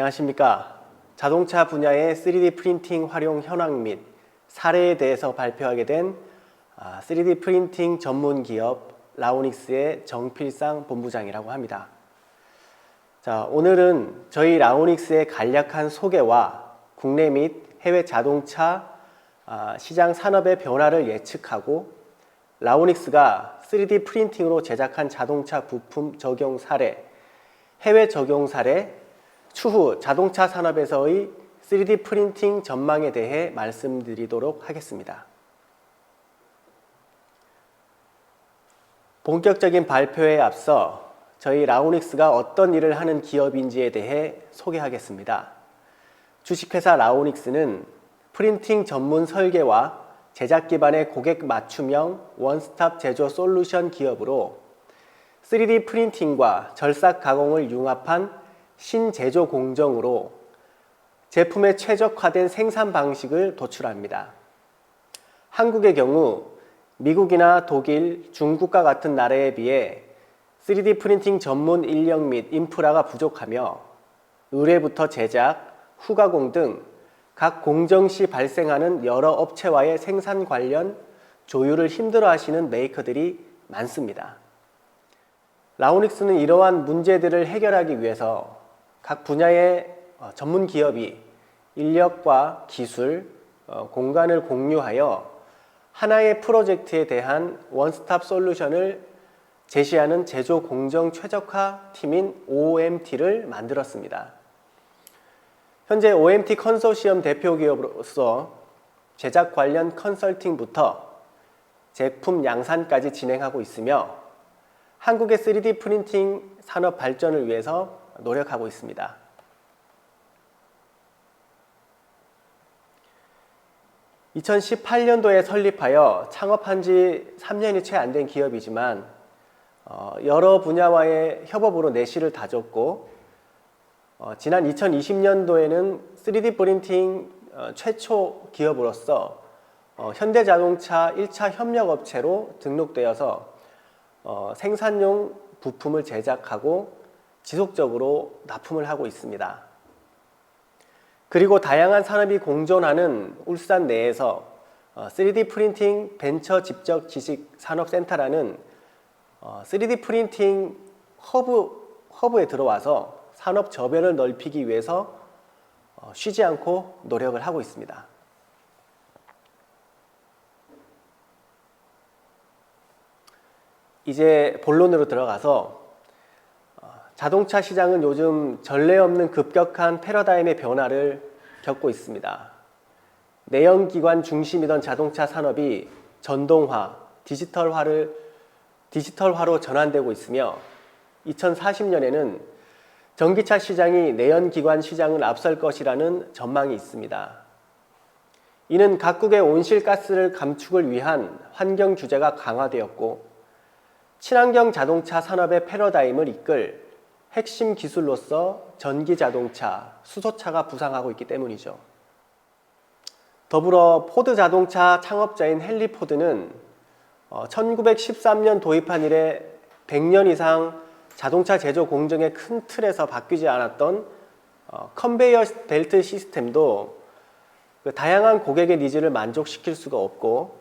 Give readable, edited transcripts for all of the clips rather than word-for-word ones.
안녕하십니까. 자동차 분야의 3D 프린팅 활용 현황 및 사례에 대해서 발표하게 된 3D 프린팅 전문 기업 라오닉스의 정필상 본부장이라고 합니다. 자, 오늘은 저희 라오닉스의 간략한 소개와 국내 및 해외 자동차 시장 산업의 변화를 예측하고 라오닉스가 3D 프린팅으로 제작한 자동차 부품 적용 사례, 해외 적용 사례, 추후 자동차 산업에서의 3D 프린팅 전망에 대해 말씀드리도록 하겠습니다. 본격적인 발표에 앞서 저희 라오닉스가 어떤 일을 하는 기업인지에 대해 소개하겠습니다. 주식회사 라오닉스는 프린팅 전문 설계와 제작 기반의 고객 맞춤형 원스톱 제조 솔루션 기업으로 3D 프린팅과 절삭 가공을 융합한 신제조 공정으로 제품에 최적화된 생산 방식을 도출합니다. 한국의 경우 미국이나 독일, 중국과 같은 나라에 비해 3D 프린팅 전문 인력 및 인프라가 부족하며 의뢰부터 제작, 후가공 등 각 공정 시 발생하는 여러 업체와의 생산 관련 조율을 힘들어하시는 메이커들이 많습니다. 라오닉스는 이러한 문제들을 해결하기 위해서 각 분야의 전문 기업이 인력과 기술, 공간을 공유하여 하나의 프로젝트에 대한 원스톱 솔루션을 제시하는 제조 공정 최적화 팀인 OMT를 만들었습니다. 현재 OMT 컨소시엄 대표 기업으로서 제작 관련 컨설팅부터 제품 양산까지 진행하고 있으며 한국의 3D 프린팅 산업 발전을 위해서 노력하고 있습니다. (2018년도에) 설립하여 창업한 지 3년이 채 안 된 기업이지만 여러 분야와의 협업으로 내실을 다졌고 지난 2020년도에는 3D 프린팅 최초 기업으로서 현대자동차 1차 협력업체로 등록되어서 생산용 부품을 제작하고 지속적으로 납품을 하고 있습니다. 그리고 다양한 산업이 공존하는 울산 내에서 3D 프린팅 벤처 지적 지식 산업센터라는 3D 프린팅 허브에 들어와서 산업 저변을 넓히기 위해서 쉬지 않고 노력을 하고 있습니다. 이제 본론으로 들어가서 자동차 시장은 요즘 전례 없는 급격한 패러다임의 변화를 겪고 있습니다. 내연기관 중심이던 자동차 산업이 전동화, 디지털화로 전환되고 있으며 2040년에는 전기차 시장이 내연기관 시장을 앞설 것이라는 전망이 있습니다. 이는 각국의 온실가스를 감축을 위한 환경 규제가 강화되었고 친환경 자동차 산업의 패러다임을 이끌 핵심 기술로서 전기자동차, 수소차가 부상하고 있기 때문이죠. 더불어 포드 자동차 창업자인 헨리 포드는 1913년 도입한 이래 100년 이상 자동차 제조 공정의 큰 틀에서 바뀌지 않았던 컨베이어 벨트 시스템도 다양한 고객의 니즈를 만족시킬 수가 없고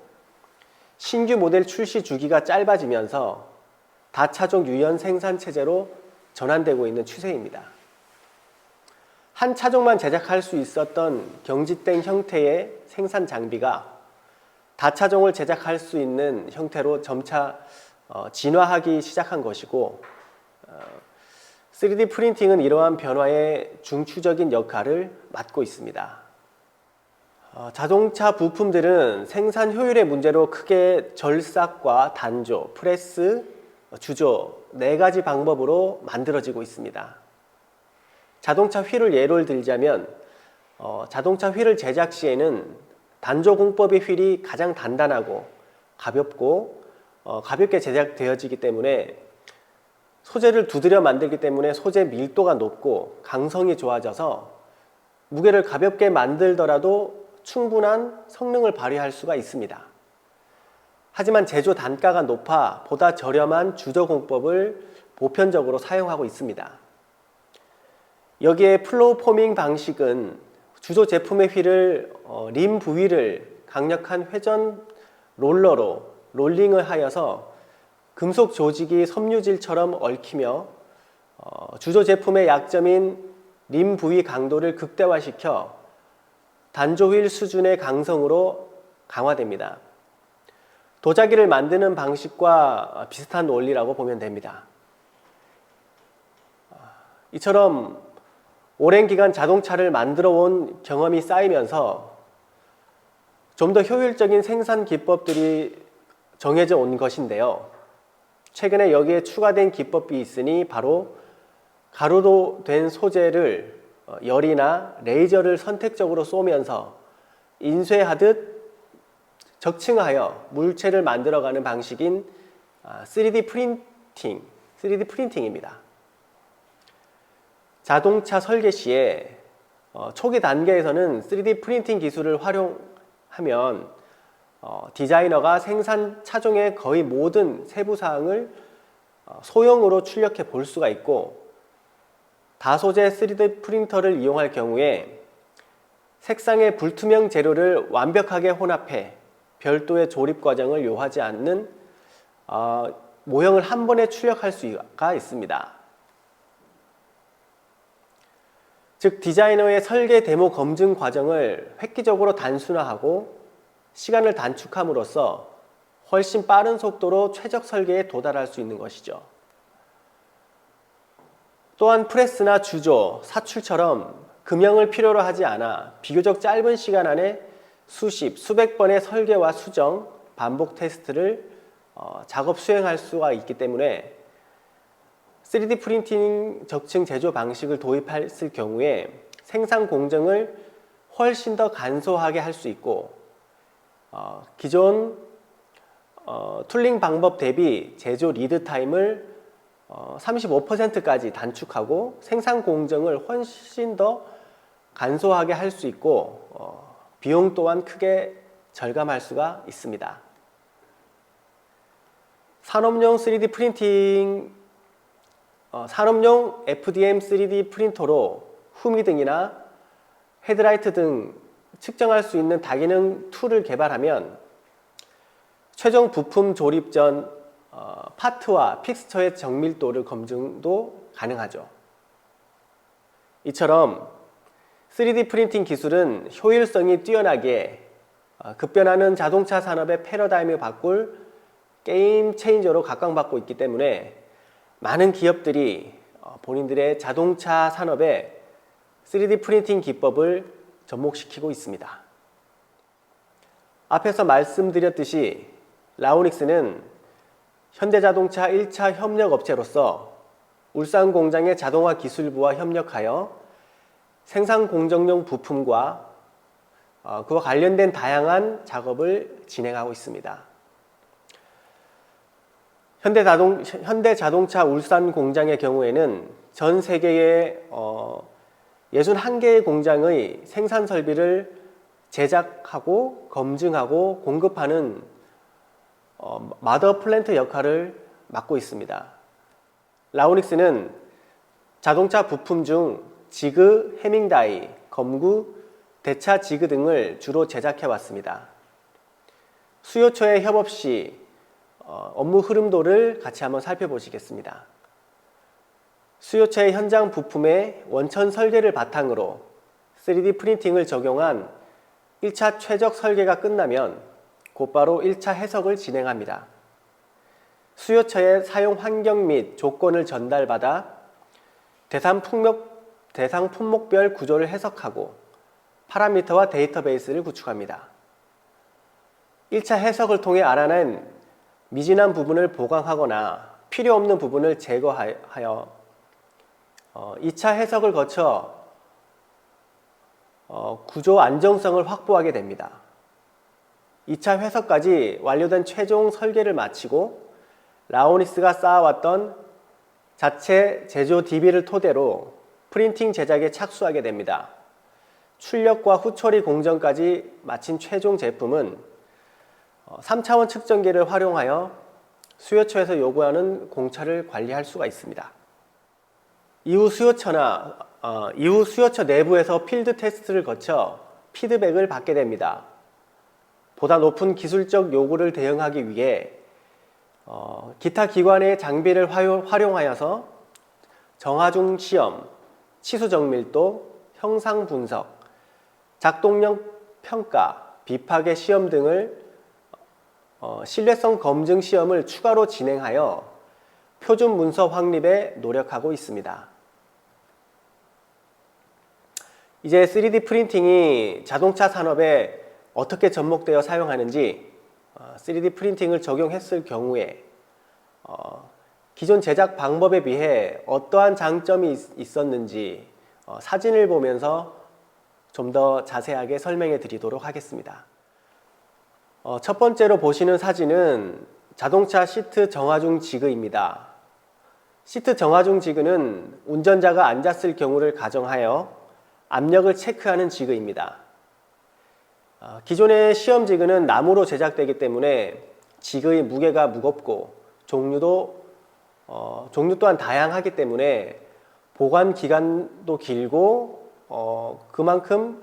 신규 모델 출시 주기가 짧아지면서 다차종 유연 생산 체제로 전환되고 있는 추세입니다. 한 차종만 제작할 수 있었던 경직된 형태의 생산 장비가 다차종을 제작할 수 있는 형태로 점차 진화하기 시작한 것이고 3D 프린팅은 이러한 변화의 중추적인 역할을 맡고 있습니다. 자동차 부품들은 생산 효율의 문제로 크게 절삭과 단조, 프레스, 주조 4가지 방법으로 만들어지고 있습니다. 자동차 휠을 예를 들자면 자동차 휠을 제작 시에는 단조 공법의 휠이 가장 단단하고 가볍고 가볍게 제작되어지기 때문에 소재를 두드려 만들기 때문에 소재 밀도가 높고 강성이 좋아져서 무게를 가볍게 만들더라도 충분한 성능을 발휘할 수가 있습니다. 하지만 제조 단가가 높아 보다 저렴한 주조 공법을 보편적으로 사용하고 있습니다. 여기에 플로우 포밍 방식은 주조 제품의 휠을 림 부위를 강력한 회전 롤러로 롤링을 하여서 금속 조직이 섬유질처럼 얽히며 주조 제품의 약점인 림 부위 강도를 극대화시켜 단조휠 수준의 강성으로 강화됩니다. 도자기를 만드는 방식과 비슷한 원리라고 보면 됩니다. 이처럼 오랜 기간 자동차를 만들어 온 경험이 쌓이면서 좀 더 효율적인 생산 기법들이 정해져 온 것인데요. 최근에 여기에 추가된 기법이 있으니 바로 가루로 된 소재를 열이나 레이저를 선택적으로 쏘면서 인쇄하듯 적층하여 물체를 만들어가는 방식인 3D 프린팅입니다. 자동차 설계 시에 초기 단계에서는 3D 프린팅 기술을 활용하면 디자이너가 생산 차종의 거의 모든 세부 사항을 소형으로 출력해 볼 수가 있고, 다소재 3D 프린터를 이용할 경우에 색상의 불투명 재료를 완벽하게 혼합해 별도의 조립 과정을 요하지 않는 모형을 한 번에 출력할 수가 있습니다. 즉, 디자이너의 설계 데모 검증 과정을 획기적으로 단순화하고 시간을 단축함으로써 훨씬 빠른 속도로 최적 설계에 도달할 수 있는 것이죠. 또한 프레스나 주조, 사출처럼 금형을 필요로 하지 않아 비교적 짧은 시간 안에 수백 번의 설계와 수정, 반복 테스트를 작업 수행할 수가 있기 때문에 3D 프린팅 적층 제조 방식을 도입했을 경우에 생산 공정을 훨씬 더 간소하게 할 수 있고, 기존 툴링 방법 대비 제조 리드 타임을 35%까지 단축하고 생산 공정을 훨씬 더 간소하게 할 수 있고, 비용 또한 크게 절감할 수가 있습니다. 산업용 3D 프린팅, 산업용 FDM 3D 프린터로 후미 등이나 헤드라이트 등 측정할 수 있는 다기능 툴을 개발하면 최종 부품 조립 전 파트와 픽스처의 정밀도를 검증도 가능하죠. 이처럼 3D 프린팅 기술은 효율성이 뛰어나게 급변하는 자동차 산업의 패러다임을 바꿀 게임 체인저로 각광받고 있기 때문에 많은 기업들이 본인들의 자동차 산업에 3D 프린팅 기법을 접목시키고 있습니다. 앞에서 말씀드렸듯이 라오닉스는 현대자동차 1차 협력업체로서 울산 공장의 자동화 기술부와 협력하여 생산 공정용 부품과 그와 관련된 다양한 작업을 진행하고 있습니다. 현대자동차 울산 공장의 경우에는 전 세계의 61개의 공장의 생산 설비를 제작하고 검증하고 공급하는 마더 플랜트 역할을 맡고 있습니다. 라오닉스는 자동차 부품 중 지그, 해밍다이, 검구, 대차 지그 등을 주로 제작해 왔습니다. 수요처의 협업 시 업무 흐름도를 같이 한번 살펴보시겠습니다. 수요처의 현장 부품의 원천 설계를 바탕으로 3D 프린팅을 적용한 1차 최적 설계가 끝나면 곧바로 1차 해석을 진행합니다. 수요처의 사용 환경 및 조건을 전달받아 대상 품목별 구조를 해석하고 파라미터와 데이터베이스를 구축합니다. 1차 해석을 통해 알아낸 미진한 부분을 보강하거나 필요 없는 부분을 제거하여 2차 해석을 거쳐 구조 안정성을 확보하게 됩니다. 2차 해석까지 완료된 최종 설계를 마치고 라오닉스가 쌓아왔던 자체 제조 DB를 토대로 프린팅 제작에 착수하게 됩니다. 출력과 후처리 공정까지 마친 최종 제품은 3차원 측정기를 활용하여 수요처에서 요구하는 공차를 관리할 수가 있습니다. 이후 수요처나 이후 수요처 내부에서 필드 테스트를 거쳐 피드백을 받게 됩니다. 보다 높은 기술적 요구를 대응하기 위해 기타 기관의 장비를 활용하여서 정화중 시험, 치수 정밀도, 형상 분석, 작동력 평가, 비파괴 시험 등을 신뢰성 검증 시험을 추가로 진행하여 표준 문서 확립에 노력하고 있습니다. 이제 3D 프린팅이 자동차 산업에 어떻게 접목되어 사용하는지 3D 프린팅을 적용했을 경우에 기존 제작 방법에 비해 어떠한 장점이 있었는지 사진을 보면서 좀 더 자세하게 설명해 드리도록 하겠습니다. 첫 번째로 보시는 사진은 자동차 시트 정화중 지그입니다. 시트 정화중 지그는 운전자가 앉았을 경우를 가정하여 압력을 체크하는 지그입니다. 기존의 시험 지그는 나무로 제작되기 때문에 지그의 무게가 무겁고 종류 또한 다양하기 때문에 보관 기간도 길고 그만큼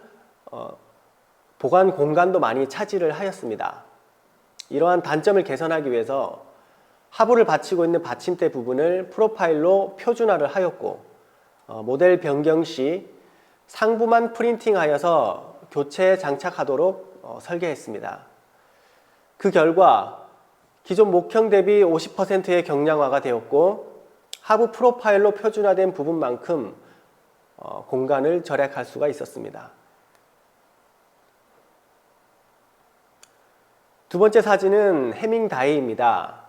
보관 공간도 많이 차지를 하였습니다. 이러한 단점을 개선하기 위해서 하부를 받치고 있는 받침대 부분을 프로파일로 표준화를 하였고 모델 변경 시 상부만 프린팅하여서 교체에 장착하도록 설계했습니다. 그 결과 기존 목형 대비 50%의 경량화가 되었고 하부 프로파일로 표준화된 부분만큼 공간을 절약할 수가 있었습니다. 두 번째 사진은 해밍 다이입니다.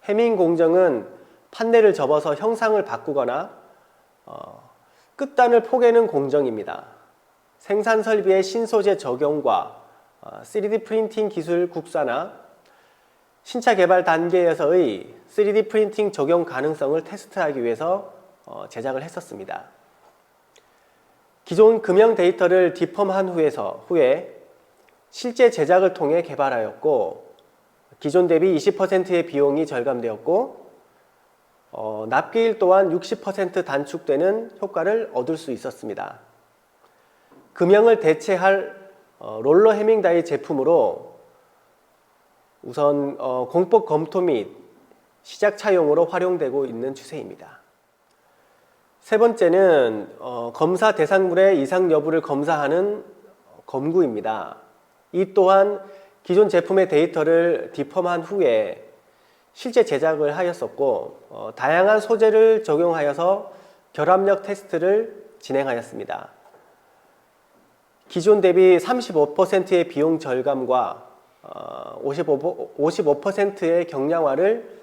해밍 공정은 판넬을 접어서 형상을 바꾸거나 끝단을 포개는 공정입니다. 생산 설비의 신소재 적용과 3D 프린팅 기술 국산화, 신차 개발 단계에서의 3D 프린팅 적용 가능성을 테스트하기 위해서 제작을 했었습니다. 기존 금형 데이터를 디펌한 후에 실제 제작을 통해 개발하였고 기존 대비 20%의 비용이 절감되었고 납기일 또한 60% 단축되는 효과를 얻을 수 있었습니다. 금형을 대체할 롤러 해밍 다이 제품으로 우선 공법 검토 및 시작 차용으로 활용되고 있는 추세입니다. 세 번째는 검사 대상물의 이상 여부를 검사하는 검구입니다. 이 또한 기존 제품의 데이터를 디펌한 후에 실제 제작을 하였었고 다양한 소재를 적용하여서 결합력 테스트를 진행하였습니다. 기존 대비 35%의 비용 절감과 55%의 경량화를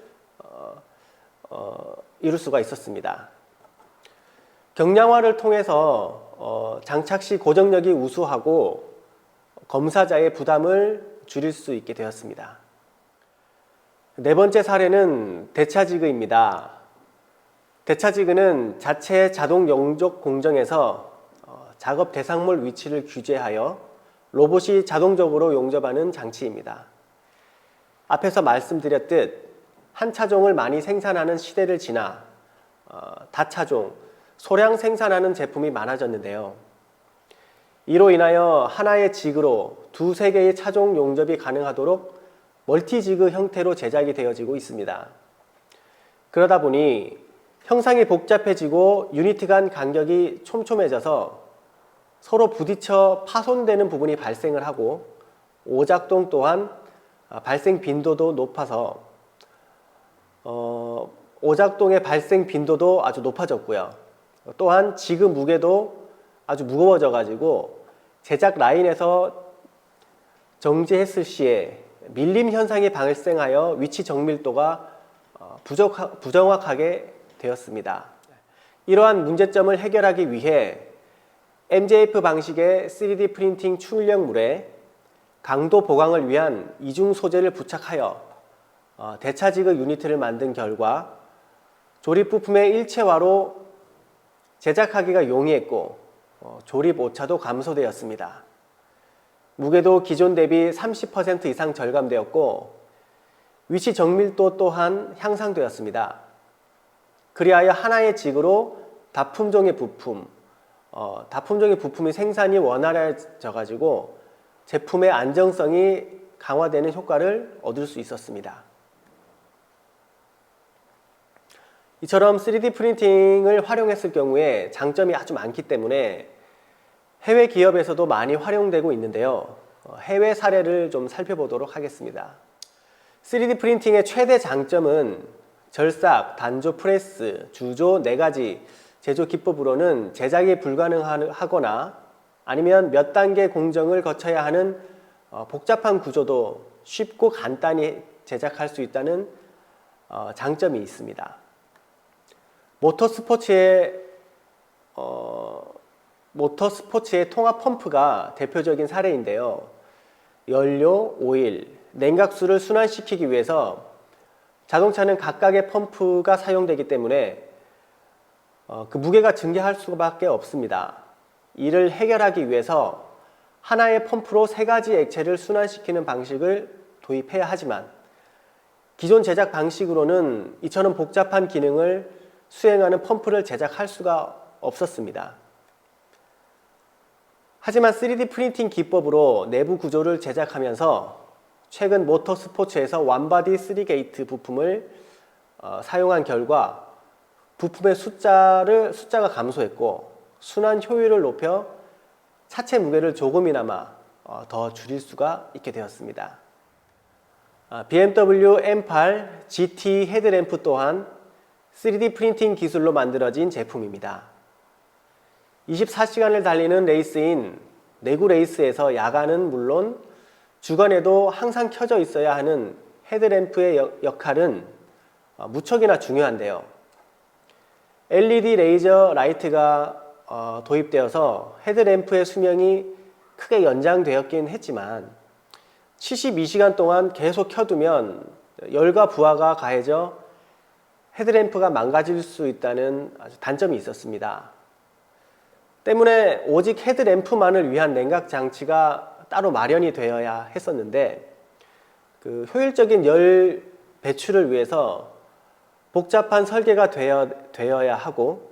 이룰 수가 있었습니다. 경량화를 통해서 장착 시 고정력이 우수하고 검사자의 부담을 줄일 수 있게 되었습니다. 네 번째 사례는 대차지그입니다. 대차지그는 자체 자동 용접 공정에서 작업 대상물 위치를 규제하여 로봇이 자동적으로 용접하는 장치입니다. 앞에서 말씀드렸듯 한 차종을 많이 생산하는 시대를 지나 다차종, 소량 생산하는 제품이 많아졌는데요. 이로 인하여 하나의 지그로 두세 개의 차종 용접이 가능하도록 멀티지그 형태로 제작이 되어지고 있습니다. 그러다 보니 형상이 복잡해지고 유니트 간 간격이 촘촘해져서 서로 부딪혀 파손되는 부분이 발생을 하고 오작동 또한 발생 빈도도 높아서 오작동의 발생 빈도도 아주 높아졌고요. 또한 지그 무게도 아주 무거워져 가지고 제작 라인에서 정지했을 시에 밀림 현상이 발생하여 위치 정밀도가 부정확하게 되었습니다. 이러한 문제점을 해결하기 위해 MJF 방식의 3D 프린팅 출력물에 강도 보강을 위한 이중 소재를 부착하여 대차지그 유니트를 만든 결과 조립 부품의 일체화로 제작하기가 용이했고 조립 오차도 감소되었습니다. 무게도 기존 대비 30% 이상 절감되었고 위치 정밀도 또한 향상되었습니다. 그리하여 하나의 지그로 다품종의 부품, 다품종의 부품이 생산이 원활해져 가지고 제품의 안정성이 강화되는 효과를 얻을 수 있었습니다. 이처럼 3D 프린팅을 활용했을 경우에 장점이 아주 많기 때문에 해외 기업에서도 많이 활용되고 있는데요. 해외 사례를 좀 살펴보도록 하겠습니다. 3D 프린팅의 최대 장점은 절삭, 단조 프레스, 주조 4가지 제조 기법으로는 제작이 불가능하거나 아니면 몇 단계 공정을 거쳐야 하는 복잡한 구조도 쉽고 간단히 제작할 수 있다는 장점이 있습니다. 모터스포츠의 통합 펌프가 대표적인 사례인데요. 연료, 오일, 냉각수를 순환시키기 위해서 자동차는 각각의 펌프가 사용되기 때문에 그 무게가 증가할 수밖에 없습니다. 이를 해결하기 위해서 하나의 펌프로 3가지 액체를 순환시키는 방식을 도입해야 하지만 기존 제작 방식으로는 이처럼 복잡한 기능을 수행하는 펌프를 제작할 수가 없었습니다. 하지만 3D 프린팅 기법으로 내부 구조를 제작하면서 최근 모터스포츠에서 완바디 3게이트 부품을 사용한 결과 부품의 숫자가 감소했고 순환 효율을 높여 차체 무게를 조금이나마 더 줄일 수가 있게 되었습니다. BMW M8 GT 헤드램프 또한 3D 프린팅 기술로 만들어진 제품입니다. 24시간을 달리는 레이스인 내구 레이스에서 야간은 물론 주간에도 항상 켜져 있어야 하는 헤드램프의 역할은 무척이나 중요한데요. LED 레이저 라이트가 도입되어서 헤드램프의 수명이 크게 연장되었긴 했지만 72시간 동안 계속 켜두면 열과 부하가 가해져 헤드램프가 망가질 수 있다는 아주 단점이 있었습니다. 때문에 오직 헤드램프만을 위한 냉각 장치가 따로 마련이 되어야 했었는데 그 효율적인 열 배출을 위해서 복잡한 설계가 되어야 하고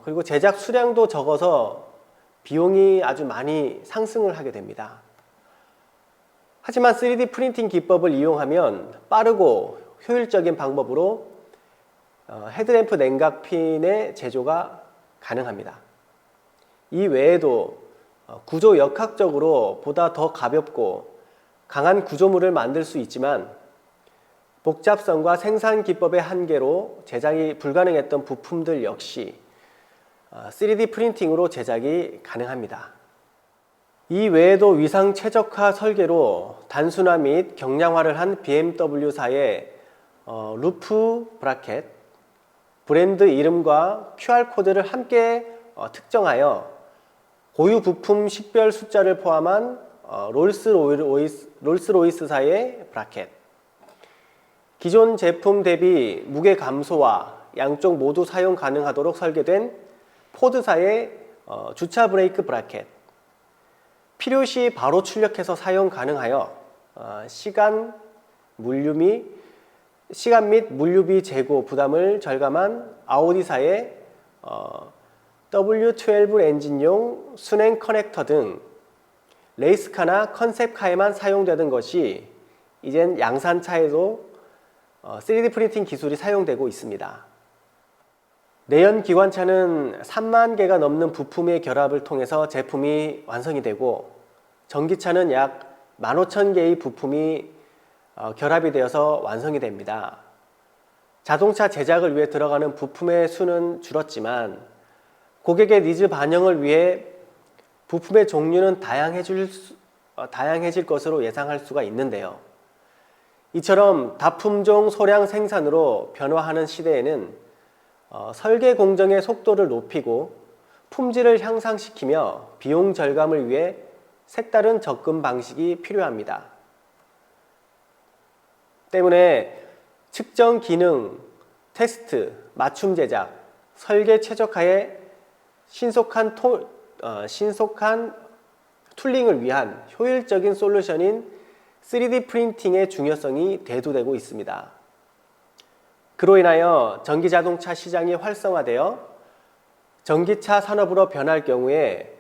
그리고 제작 수량도 적어서 비용이 아주 많이 상승을 하게 됩니다. 하지만 3D 프린팅 기법을 이용하면 빠르고 효율적인 방법으로 헤드램프 냉각핀의 제조가 가능합니다. 이 외에도 구조 역학적으로 보다 더 가볍고 강한 구조물을 만들 수 있지만 복잡성과 생산 기법의 한계로 제작이 불가능했던 부품들 역시 3D 프린팅으로 제작이 가능합니다. 이 외에도 위상 최적화 설계로 단순화 및 경량화를 한 BMW사의 루프 브라켓, 브랜드 이름과 QR코드를 함께 특정하여 고유 부품 식별 숫자를 포함한 롤스로이스사의 브라켓, 기존 제품 대비 무게 감소와 양쪽 모두 사용 가능하도록 설계된 포드사의 주차 브레이크 브라켓, 필요시 바로 출력해서 사용 가능하여 시간 및 물류비 재고 부담을 절감한 아우디사의 W12 엔진용 순행 커넥터 등 레이스카나 컨셉카에만 사용되던 것이 이젠 양산차에도 3D 프린팅 기술이 사용되고 있습니다. 내연 기관차는 3만 개가 넘는 부품의 결합을 통해서 제품이 완성이 되고 전기차는 약 15,000개의 부품이 결합이 되어서 완성이 됩니다. 자동차 제작을 위해 들어가는 부품의 수는 줄었지만 고객의 니즈 반영을 위해 부품의 종류는 다양해질 것으로 예상할 수가 있는데요. 이처럼 다품종 소량 생산으로 변화하는 시대에는 설계 공정의 속도를 높이고 품질을 향상시키며 비용 절감을 위해 색다른 접근 방식이 필요합니다. 때문에 측정 기능, 테스트, 맞춤 제작, 설계 최적화에 신속한 툴링을 위한 효율적인 솔루션인 3D 프린팅의 중요성이 대두되고 있습니다. 그로 인하여 전기자동차 시장이 활성화되어 전기차 산업으로 변할 경우에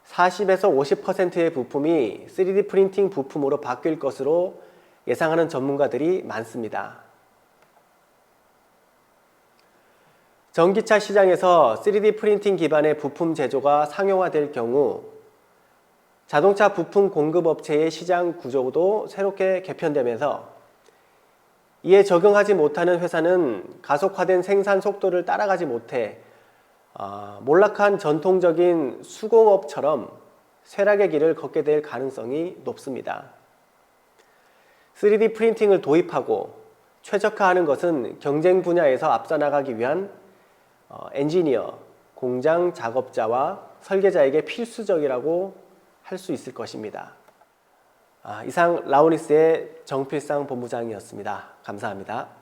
40에서 50%의 부품이 3D 프린팅 부품으로 바뀔 것으로 예상하는 전문가들이 많습니다. 전기차 시장에서 3D 프린팅 기반의 부품 제조가 상용화될 경우 자동차 부품 공급업체의 시장 구조도 새롭게 개편되면서 이에 적응하지 못하는 회사는 가속화된 생산 속도를 따라가지 못해 몰락한 전통적인 수공업처럼 쇠락의 길을 걷게 될 가능성이 높습니다. 3D 프린팅을 도입하고 최적화하는 것은 경쟁 분야에서 앞서 나가기 위한 엔지니어, 공장 작업자와 설계자에게 필수적이라고 할 수 있을 것입니다. 이상 라오니스의 정필상 본부장이었습니다. 감사합니다.